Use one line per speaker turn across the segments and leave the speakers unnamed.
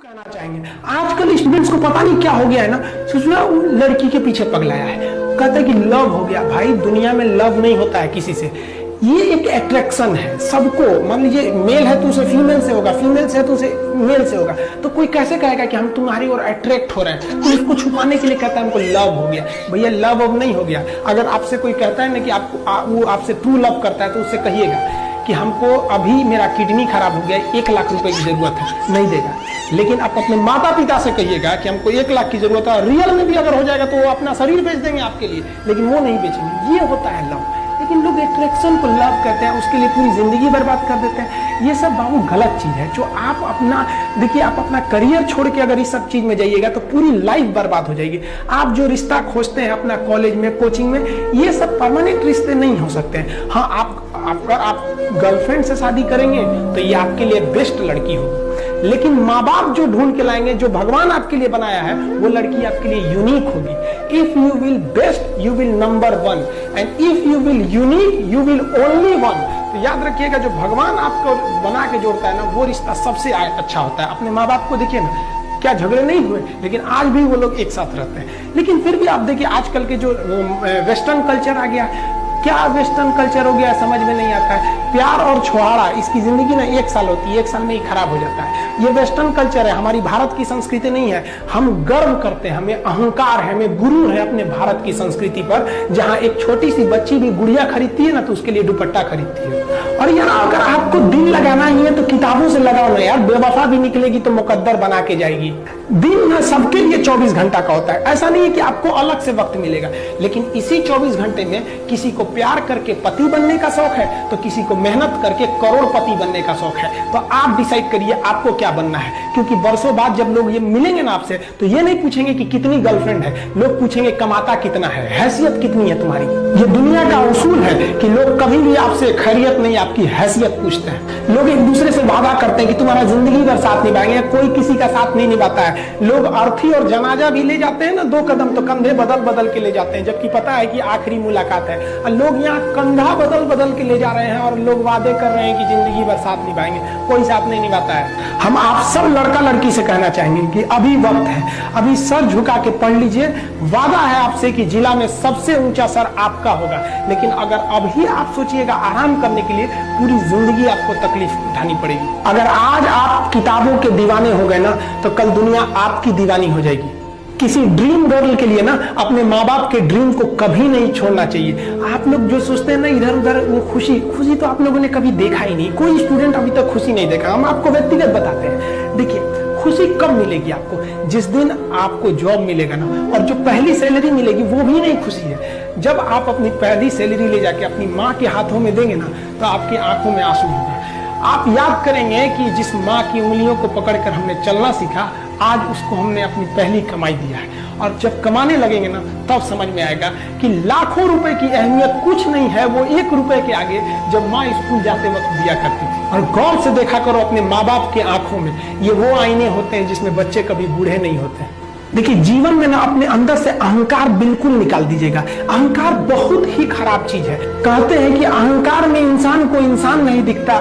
कहना चाहेंगे आजकल स्टूडेंट्स को पता नहीं क्या हो गया है ना, सोचना लड़की के पीछे पगलाया है, कहता है कि लव हो गया। भाई दुनिया में लव नहीं होता है किसी से, ये एक अट्रैक्शन है सबको। मान लीजिए मेल है तो उसे फीमेल से होगा, फीमेल से है तो उसे मेल से होगा। तो कोई कैसे कहेगा कि हम तुम्हारी ओर अट्रैक्ट हो रहे हैं? तो इसको छुपाने के लिए कहता है हमको लव हो गया। भैया लव अब नहीं हो गया। अगर आपसे कोई कहता है ना कि वो आपसे ट्रू लव करता है तो उससे कहिएगा कि हमको अभी मेरा किडनी खराब हो गया, 1 लाख रुपए की जरूरत है, नहीं देगा। लेकिन आप अपने माता पिता से कहिएगा कि हमको 1 लाख की जरूरत है, रियल में भी अगर हो जाएगा तो वो अपना शरीर बेच देंगे आपके लिए, लेकिन वो नहीं बेचेंगे। ये होता है लव। लेकिन लोग अट्रैक्शन को लव कहते हैं, उसके लिए पूरी जिंदगी बर्बाद कर देते हैं। ये सब बाबू गलत चीज है। जो आप अपना देखिए, आप अपना करियर छोड़ के अगर इस सब चीज में जाइएगा तो पूरी लाइफ बर्बाद हो जाएगी। आप जो रिश्ता खोजते हैं अपना कॉलेज में, कोचिंग में, ये सब परमानेंट रिश्ते नहीं हो सकते हैं। हाँ, आप गर्लफ्रेंड से शादी करेंगे तो ये आपके लिए बेस्ट लड़की होगी, लेकिन माँ बाप जो ढूंढ के लाएंगे, जो भगवान आपके लिए बनाया है, वो लड़की आपके लिए यूनिक होगी। If you will best you will number 1 and if you will unique you will only 1। तो याद रखिएगा, जो भगवान आपको बना के जोड़ता है ना, वो रिश्ता सबसे अच्छा होता है। अपने माँ बाप को देखिए ना, क्या झगड़े नहीं हुए, लेकिन आज भी वो लोग एक साथ रहते हैं। लेकिन फिर भी आप देखिए आजकल के जो वेस्टर्न कल्चर आ गया, क्या वेस्टर्न कल्चर हो गया समझ में नहीं आता है। प्यार और छुहाड़ा, इसकी जिंदगी ना 1 साल होती है, 1 साल में ही खराब हो जाता है। ये वेस्टर्न कल्चर है, हमारी भारत की संस्कृति नहीं है। हम गर्व करते हैं, हमें अहंकार है, हमें गुरूर है अपने भारत की संस्कृति पर। जहाँ एक छोटी सी बच्ची भी गुड़िया खरीदती है ना तो उसके लिए दुपट्टा खरीदती है। और यार अगर आपको दिल लगाना ही है तो किताबों से लगाओ ना यार, बेवफा भी निकलेगी तो मुकद्दर बना के जाएगी। दिन ना सबके लिए 24 घंटा का होता है, ऐसा नहीं है कि आपको अलग से वक्त मिलेगा। लेकिन इसी 24 घंटे में किसी को प्यार करके पति बनने का शौक है तो किसी को मेहनत करके करोड़पति बनने का शौक है। तो आप डिसाइड करिए आपको क्या बनना है, क्योंकि बरसों बाद जब लोग ये मिलेंगे ना आपसे तो ये नहीं पूछेंगे कि कितनी गर्लफ्रेंड है, लोग पूछेंगे कमाता कितना है, हैसियत कितनी है तुम्हारी। ये दुनिया का उसूल है कि लोग कभी भी आपसे खैरियत नहीं, आपकी हैसियत पूछते हैं। लोग एक दूसरे से वादा करते हैं कि तुम्हारा जिंदगी भर साथ निभाएंगे, कोई किसी का साथ नहीं निभाता है। लोग अर्थी और जनाजा भी ले जाते हैं ना 2 कदम, तो कंधे बदल बदल के ले जाते हैं, जबकि पता है कि आखिरी मुलाकात है। और लोग यहाँ कंधा बदल बदल के ले जा रहे हैं और लोग वादे कर रहे हैं कि जिंदगी भर साथ निभाएंगे, कोई साथ नहीं निभाता है। हम आप सब लड़का लड़की से कहना चाहेंगे कि अभी वक्त है, अभी सर झुका के पढ़ लीजिए। वादा है आपसे कि जिला में सबसे ऊंचा सर आपका होगा। लेकिन अगर अभी आप सोचिएगा आराम करने के लिए, पूरी जिंदगी आपको तकलीफ उठानी पड़ेगी। अगर आज आप किताबों के दीवाने हो गए ना तो कल दुनिया आपकी दीवानी हो जाएगी। किसी ड्रीम गर्ल के लिए ना अपने माँ बाप के ड्रीम को कभी नहीं छोड़ना चाहिए। आप लोग जो सोचते हैं ना इधर उधर, वो खुशी तो आप लोगों ने कभी देखा ही नहीं। कोई स्टूडेंट अभी तक खुशी नहीं देखा। हम आपको व्यक्तिगत बताते हैं। देखिए खुशी कब मिलेगी आपको? जिस दिन आपको जॉब मिलेगा ना, और जो पहली सैलरी मिलेगी वो भी नहीं खुशी है। जब आप अपनी पहली सैलरी ले जाके अपनी माँ के हाथों में देंगे ना तो आपकी आंखों में आंसू होगा। आप याद करेंगे कि जिस माँ की उंगलियों को पकड़कर हमने चलना सीखा, आज उसको हमने अपनी पहली कमाई दिया है। और जब कमाने लगेंगे ना तब समझ में आएगा कि लाखों रुपए की अहमियत कुछ नहीं है, वो 1 रुपए के आगे जब माँ स्कूल जाते वक्त दिया करती थी। और गौर से देखा करो अपने माँ बाप के आंखों में, ये वो आईने होते हैं जिसमें बच्चे कभी बूढ़े नहीं होते। देखिए जीवन में ना अपने अंदर से अहंकार बिल्कुल निकाल दीजिएगा। अहंकार बहुत ही खराब चीज है। कहते हैं कि अहंकार में इंसान को इंसान नहीं दिखता,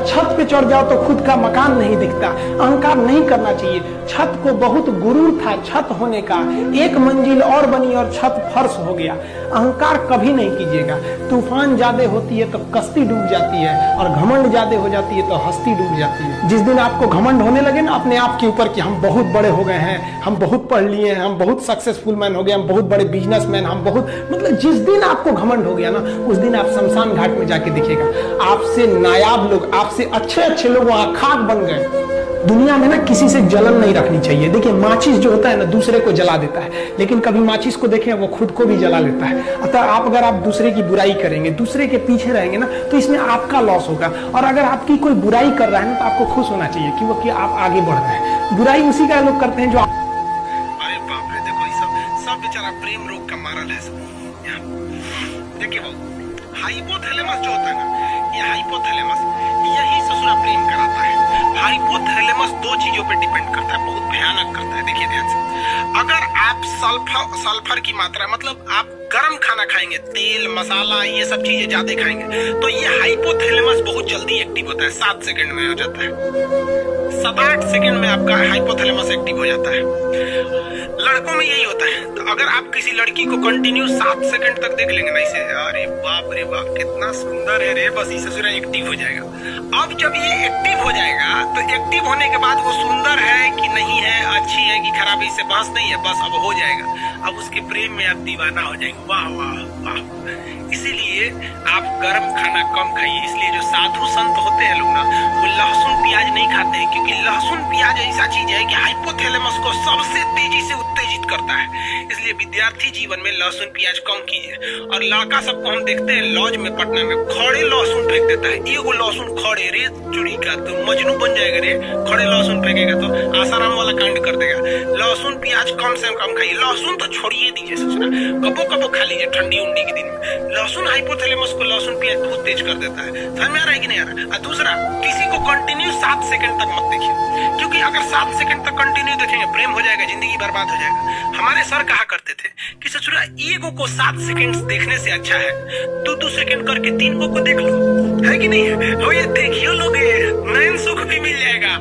छत पे चढ़ जाओ तो खुद का मकान नहीं दिखता। अहंकार नहीं करना चाहिए। छत को बहुत गुरूर था छत होने का, 1 मंजिल और बनी और छत फर्श हो गया। अहंकार कभी नहीं कीजिएगा। तूफान ज्यादा होती है तो कश्ती डूब जाती है, और घमंड ज्यादा हो जाती है तो हस्ती डूब जाती है। जिस दिन आपको घमंड होने लगे ना अपने आप के ऊपर कि हम बहुत बड़े हो गए हैं, हम बहुत पढ़ लिए हैं, हम बहुत सक्सेसफुल मैन हो गए, हम बहुत बड़े बिजनेसमैन, हम बहुत, मतलब जिस दिन आपको घमंड हो गया ना उस दिन आप शमशान घाट में जाके देखिएगा आपसे नायाब लोग, आपसे अच्छे लोग वहां खाक बन गए। दुनिया में ना किसी से जलन नहीं रखनी चाहिए। देखिए माचिस जो होता है ना दूसरे को जला देता है, लेकिन कभी माचिस को देखें वो खुद को भी जला लेता है। अतः अगर आप दूसरे की बुराई करेंगे, दूसरे के पीछे रहेंगे ना तो इसमें आपका लॉस होगा। और अगर आपकी कोई बुराई कर रहा है ना तो आपको खुश होना चाहिए कि आप आगे बढ़ रहे हैं। बुराई उसी का लोग करते हैं जो
बेचारा प्रेम रोग का मारल है। देखिए वो हाइपोथैलेमस जो होता है ना, ये हाइपोथैलेमस यही ससुरा प्रेम कराता है। हाइपोथैलेमस 2 चीजों पे डिपेंड करता है, बहुत भयानक करता है। देखिए ध्यान से, अगर आप सल्फर की मात्रा, मतलब आप गर्म खाना खाएंगे, तेल मसाला ये सब चीजें ज्यादा खाएंगे, तो ये हाइपोथैलेमस बहुत जल्दी एक्टिव होता है, 7 सेकंड में हो जाता है, 7-8 सेकंड में आपका हाइपोथैलेमस एक्टिव हो जाता है। लड़कों में यही होता है। तो अगर आप किसी लड़की को कंटिन्यू 7 सेकंड तक देख लेंगे ना इसे, अरे बाप रे बाप कितना सुंदर है रे, बस इसे सूर्य एक्टिव हो जाएगा। अब जब ये एक्टिव हो जाएगा तो एक्टिव होने के बाद वो सुंदर है कि नहीं है, अच्छी है कि खराब है, इससे बहस नहीं है, बस अब हो जाएगा। अब उसके प्रेम में आप दीवाना हो जाएंगे। वाह वाह वाह। इसीलिए आप गर्म खाना कम खाइए। इसलिए जो साधु संत होते हैं लोग ना, वो लहसुन प्याज नहीं खाते हैं, क्योंकि लहसुन प्याज ऐसा चीज है कि हाइपोथैलेमस को सबसे तेजी से उत्तेजित करता है। इसलिए विद्यार्थी जीवन में लहसुन प्याज कम कीजिए। और लड़का सबको हम देखते हैं लॉज में पटना में खड़े लहसुन फेंक देता है, एगो लहसुन खड़े, रे चुड़ी का तो मजनू बन जाएगा रे, खड़े लहसुन फेंकेगा तो आसाराम वाला कांड कर देगा। लहसुन प्याज कम से कम खाइए। लहसुन तो छोड़िए दीजिए ससुरा, कबो कबो खा लीजिए ठंडी उंडी के दिन में। लहसुन हाइपोथैलेमस को लहसुन प्याज बहुत तेज कर देता है। समझ में आ रहा है कि नहीं आ रहा? और दूसरा, किसी को कंटिन्यू 7 सेकंड तक मत देखिए, क्योंकि अगर 7 सेकंड तक कंटिन्यू देखेंगे प्रेम हो जाएगा, जिंदगी बर्बाद हो जाएगा। हमारे सर कहा करते थे कि ससुरा ईगो को 7 सेकंड देखने से अच्छा है 2-2 सेकंड करके 3 को देख लो, है कि नहीं है? हो ये देखियो लोगे, नयन सुख भी मिल जाएगा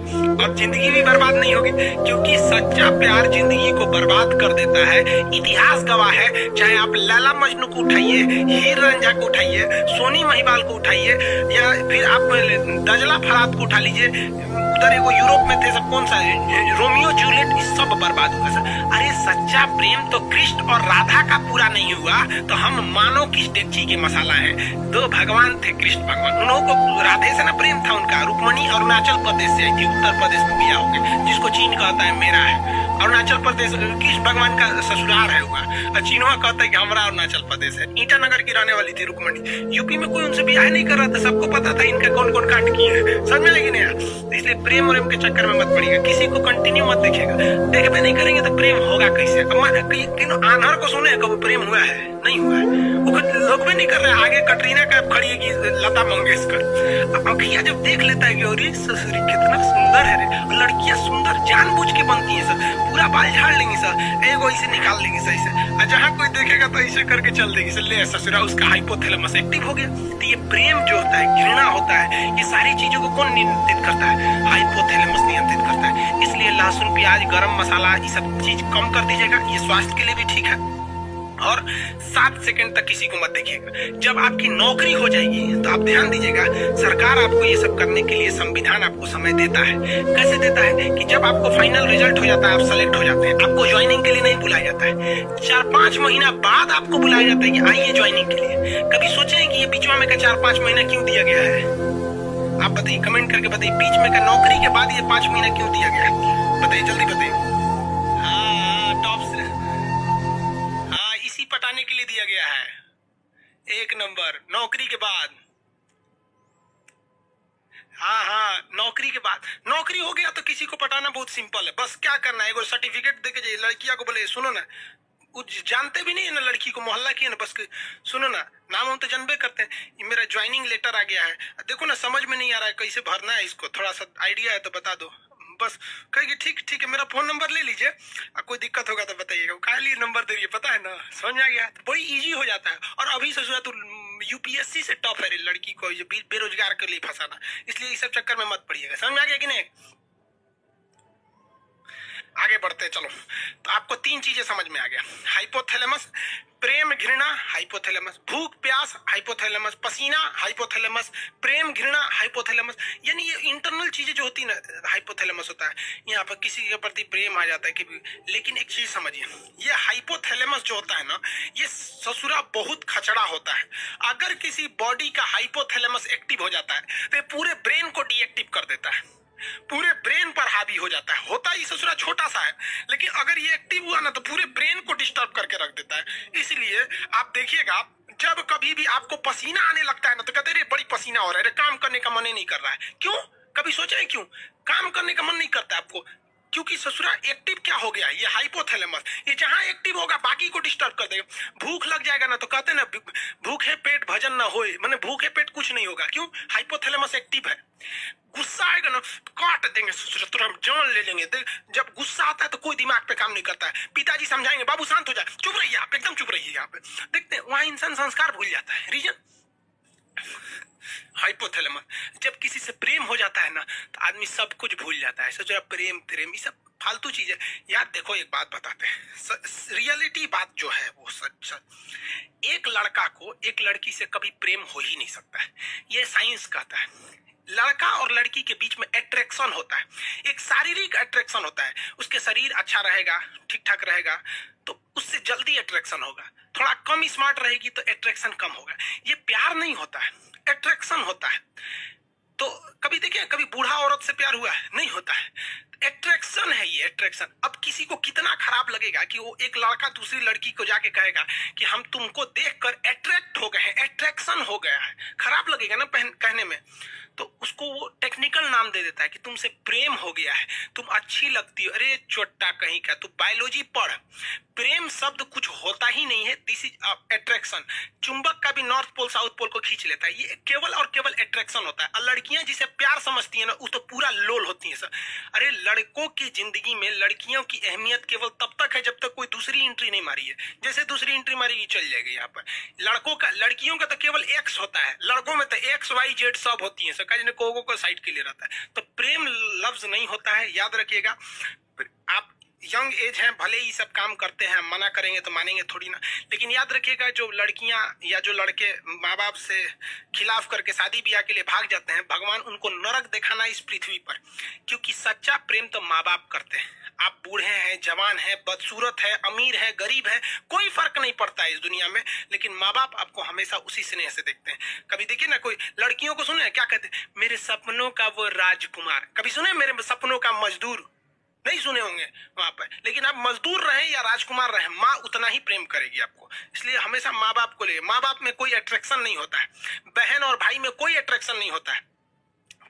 और जिंदगी भी बर्बाद नहीं होगी, क्योंकि सच्चा प्यार जिंदगी को बर्बाद कर देता है। इतिहास गवाह है, चाहे आप लैला मजनू को उठाइए, हीर रांझा को उठाइए, सोनी महिबाल को उठाइए, या फिर आप दजला फरात को उठा लीजिए, उधर वो यूरोप में थे सब, कौन सा रोमियो जूलियट, सब बर्बाद हुआ सर। अरे सच्चा प्रेम तो कृष्ण और राधा का पूरा नहीं हुआ तो हम मानो किस डेगची के मसाला है। 2 भगवान थे, कृष्ण भगवान, उन लोगों को राधे से ना प्रेम था उनका। रुक्मणी अरुणाचल प्रदेश से आई थी, उत्तर प्रदेश में बिया हो गए, जिसको चीन कहता है मेरा है। अरुणाचल प्रदेश कृष्ण भगवान का ससुराल है हुआ, और चीनवा कहता है कि हमारा अरुणाचल प्रदेश है। ईटानगर की रहने वाली थी रुक्मणी। यूपी में कोई उनसे ब्याह नहीं कर रहा था, सबको पता था इनका कौन कौन कांड किए हैं। समझ में आएगी नहीं यार? इसलिए प्रेम और के चक्कर में मत पड़िएगा, किसी को कंटिन्यू मत देखिएगा। देखबे नहीं करेंगे तो प्रेम होगा कैसे? आनहर को सुने कभी प्रेम हुआ है? नहीं हुआ है, वो लोग भी नहीं कर रहे। आगे कटरीना कैफ खड़ी है कि लता मंगेशकर। अखिया जब देख लेता है कि अरे ससुरी कितना सुंदर है रे, और लड़कियां सुंदर जानबूझ के बनती है सर, पूरा बाल झाड़ लेंगी सर, एगो ऐसे निकाल लेंगी सर ऐसे, और जहाँ कोई देखेगा तो ऐसे करके चल देगी सर, ले ससुरा उसका हाइपोथैलेमस एक्टिव हो गया। तो ये प्रेम जो होता है, घृणा होता है, ये सारी चीजों को कौन नियंत्रित करता है? हाइपोथैलेमस नियंत्रित करता है। इसलिए लहसुन प्याज गरम मसाला ये सब चीज कम कर दीजिएगा, ये स्वास्थ्य के लिए भी ठीक है। और 7 सेकंड तक किसी को मत देखिएगा। जब आपकी नौकरी हो जाएगी तो आप ध्यान दीजिएगा, सरकार आपको ये सब करने के लिए संविधान आपको समय देता है। कैसे देता है कि जब आपको फाइनल रिजल्ट हो जाता है, आप सेलेक्ट हो जाते हैं, आपको ज्वाइनिंग के लिए नहीं बुलाया जाता है, 4-5 महीना बाद आपको बुलाया जाता है कि आइए ज्वाइनिंग के लिए। कभी सोचे हैं कि ये बीच में का 4-5 महीना क्यों दिया गया है? आप बताइए, कमेंट करके बताइए, बीच में का नौकरी के बाद ये 5 महीना क्यों दिया गया है? बताइए, जल्दी बताइए। पटाने के लिए दिया गया है। 1 नंबर, नौकरी के बाद। हाँ, नौकरी के बाद। नौकरी हो गया तो किसी को पटाना बहुत सिंपल है, बस क्या करना है, एगो सर्टिफिकेट देके जाइए, लड़कियां को बोले सुनो ना, जानते भी नहीं है ना लड़की को, मोहल्ला की है ना, बस सुनो ना, नाम हम तो जानबे करते हैं, ये मेरा ज्वाइनिंग लेटर आ गया है, देखो ना समझ में नहीं आ रहा है कैसे भरना है इसको, थोड़ा सा आइडिया है तो बता दो। बस कहेगी ठीक है, मेरा फोन नंबर ले लीजिए, कोई दिक्कत होगा तो बताइएगा। काहे लिए नंबर दे रही है पता है ना? समझ में आ गया? तो बड़ी इजी हो जाता है। और अभी ससुरा तो यूपीएससी से टफ है रे लड़की को बेरोजगार के लिए फंसाना, इसलिए इस सब चक्कर में मत पड़िएगा। समझ में आ गया कि नहीं? आगे बढ़ते चलो। तो आपको 3 चीजें समझ में आ गया, हाइपोथैलेमस, प्रेम घृणा हाइपोथैलेमस, भूख प्यास हाइपोथैलेमस, पसीना हाइपोथैलेमस, प्रेम घृणा हाइपोथैलेमस। यानी ये इंटरनल चीजें जो होती है ना, हाइपोथैलेमस होता है। यहाँ पर किसी के प्रति प्रेम आ जाता है कि, लेकिन एक चीज समझिए, ये हाइपोथैलेमस जो होता है ना, ये ससुरा बहुत खचड़ा होता है। अगर किसी बॉडी का हाइपोथैलेमस एक्टिव हो जाता है तो ये पूरे ब्रेन को डीएक्टिव कर देता है, पूरे ब्रेन पर हावी हो जाता है। होता ही ससुरा छोटा सा है, लेकिन अगर ये एक्टिव हुआ ना तो पूरे ब्रेन को डिस्टर्ब करके रख देता है। इसलिए आप देखिएगा, जब कभी भी आपको पसीना आने लगता है ना तो कहते रे बड़ी पसीना हो रहा है, काम करने का मन ही नहीं कर रहा है। क्यों? कभी सोचे हैं क्यों काम करने का मन नहीं करता आपको? क्योंकि ससुरा एक्टिव क्या हो गया, ये हाइपोथैलेमस, ये जहां एक्टिव होगा बाकी को डिस्टर्ब कर देगा। भूख लग जाएगा ना तो कहते ना भूखे पेट भजन ना होए, माने भूखे पेट कुछ नहीं होगा। क्यों? हाइपोथैलेमस एक्टिव है। गुस्सा आएगा ना काट देंगे ससुरा, तुरंत जान ले लेंगे। जब गुस्सा आता है तो कोई दिमाग पे काम नहीं करता है। पिताजी समझाएंगे बाबू शांत हो जाए, चुप रहिए आप, एकदम चुप रहिए। यहाँ पे देखते हैं वहां इंसान संस्कार भूल जाता है। Reason hypothalamus. जब किसी से प्रेम हो जाता है ना तो आदमी सब कुछ भूल जाता है। सोचो प्रेम प्रेम ये सब फालतू चीज है यार। देखो एक बात बताते हैं, रियलिटी बात जो है वो सच। एक लड़का को एक लड़की से कभी प्रेम हो ही नहीं सकता है, ये साइंस कहता है। लड़का और लड़की के बीच में अट्रैक्शन होता है, एक शारीरिक अट्रैक्शन होता है। उसके शरीर अच्छा रहेगा, ठीक ठाक रहेगा तो उससे जल्दी अट्रैक्शन होगा। थोड़ा कम स्मार्ट रहेगी तो अट्रैक्शन कम होगा। ये प्यार नहीं होता है, अट्रैक्शन होता है। तो कभी देखिए कभी बूढ़ा औरत से प्यार हुआ है? नहीं होता है। अट्रैक्शन है ये, अट्रैक्शन। अब किसी को कितना खराब लगेगा कि वो एक लड़का दूसरी लड़की को जाके कहेगा कि हम तुमको देखकर अट्रैक्ट हो गए हैं, अट्रैक्शन हो गया है। खराब लगेगा ना कहने में। तो उसको वो टेक्निकल नाम दे देता है कि तुमसे प्रेम हो गया है, तुम अच्छी लगती हो। अरे चोट्टा कहीं का, तू बायोलॉजी पढ़। प्रेम शब्द कुछ होता ही नहीं है, दिस इज अट्रैक्शन। चुंबक का भी नॉर्थ पोल साउथ पोल को खींच लेता है, ये केवल और केवल अट्रैक्शन होता है। और लड़कियां जिसे प्यार समझती है ना वो तो पूरा लोल होती है सर। अरे लड़कों की जिंदगी में लड़कियों की अहमियत केवल तब तक है जब तक कोई दूसरी एंट्री नहीं मारी है। जैसे दूसरी एंट्री मारी चल जाएगी यहाँ पर। लड़कियों का तो केवल एक्स होता है, लड़कों में तो एक्स वाई जेड सब होती है। कोगो को साइड के लिए रहता है। तो प्रेम लफ्ज नहीं होता है, याद रखिएगा। आप यंग एज हैं, भले ही सब काम करते हैं, मना करेंगे तो मानेंगे थोड़ी ना। लेकिन याद रखिएगा जो लड़कियां या जो लड़के माँ बाप से खिलाफ करके शादी ब्याह के लिए भाग जाते हैं, भगवान उनको नरक दिखाना इस पृथ्वी पर। क्योंकि सच्चा प्रेम तो माँ बाप करते हैं। आप बूढ़े हैं, जवान हैं, बदसूरत है, अमीर है, गरीब है, कोई फर्क नहीं पड़ता है इस दुनिया में। लेकिन माँ बाप आपको हमेशा उसी स्नेह से देखते हैं। कभी देखिए ना कोई लड़कियों को सुने क्या कहते हैं, मेरे सपनों का वो राजकुमार। कभी सुने मेरे सपनों का मजदूर? नहीं सुने होंगे वहां पर। लेकिन आप मजदूर रहे या राजकुमार रहे, माँ उतना ही प्रेम करेगी आपको। इसलिए हमेशा माँ बाप को ले। माँ बाप में कोई अट्रैक्शन नहीं होता है, बहन और भाई में कोई अट्रैक्शन नहीं होता है,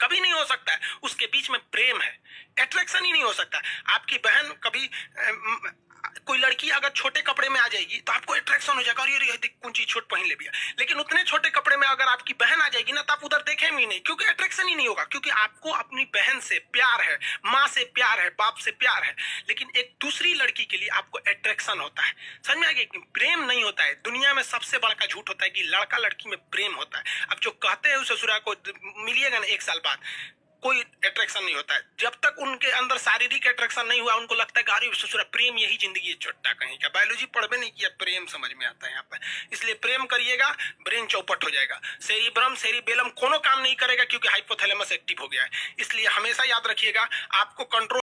कभी नहीं हो सकता है। उसके बीच में प्रेम है, अट्रैक्शन ही नहीं हो सकता। आपकी बहन कभी कोई लड़की अगर छोटे कपड़े में आ जाएगी तो आपको अट्रैक्शन हो जाएगा, अरे देख कौन चीज छोट पहन ले भैया। लेकिन उतने छोटे कपड़े में अगर आपकी बहन आ जाएगी ना तो आप उधर देखेंगे ही नहीं, क्योंकि अट्रैक्शन ही नहीं होगा। क्योंकि आपको अपनी बहन से प्यार है, माँ से प्यार है, बाप से प्यार है। लेकिन एक दूसरी लड़की के लिए आपको अट्रैक्शन होता है। समझ में आ गया? प्रेम नहीं होता है। दुनिया में सबसे बड़ा झूठ होता है कि लड़का लड़की में प्रेम होता है। अब जो कहते हैं उस ससुरा को मिलिएगा ना 1 साल बाद, कोई अट्रैक्शन नहीं होता है। जब तक उनके अंदर शारीरिक अट्रैक्शन नहीं हुआ, उनको लगता है कि अरे ससुरा प्रेम यही जिंदगी है। चोट्टा कहीं का, बायोलॉजी पढ़वे नहीं किया, प्रेम समझ में आता है यहाँ पर। इसलिए प्रेम करिएगा, ब्रेन चौपट हो जाएगा। सेरिब्रम सेरिबेलम कोनो काम नहीं करेगा क्योंकि हाइपोथैलेमस एक्टिव हो गया है। इसलिए हमेशा याद रखिएगा आपको कंट्रोल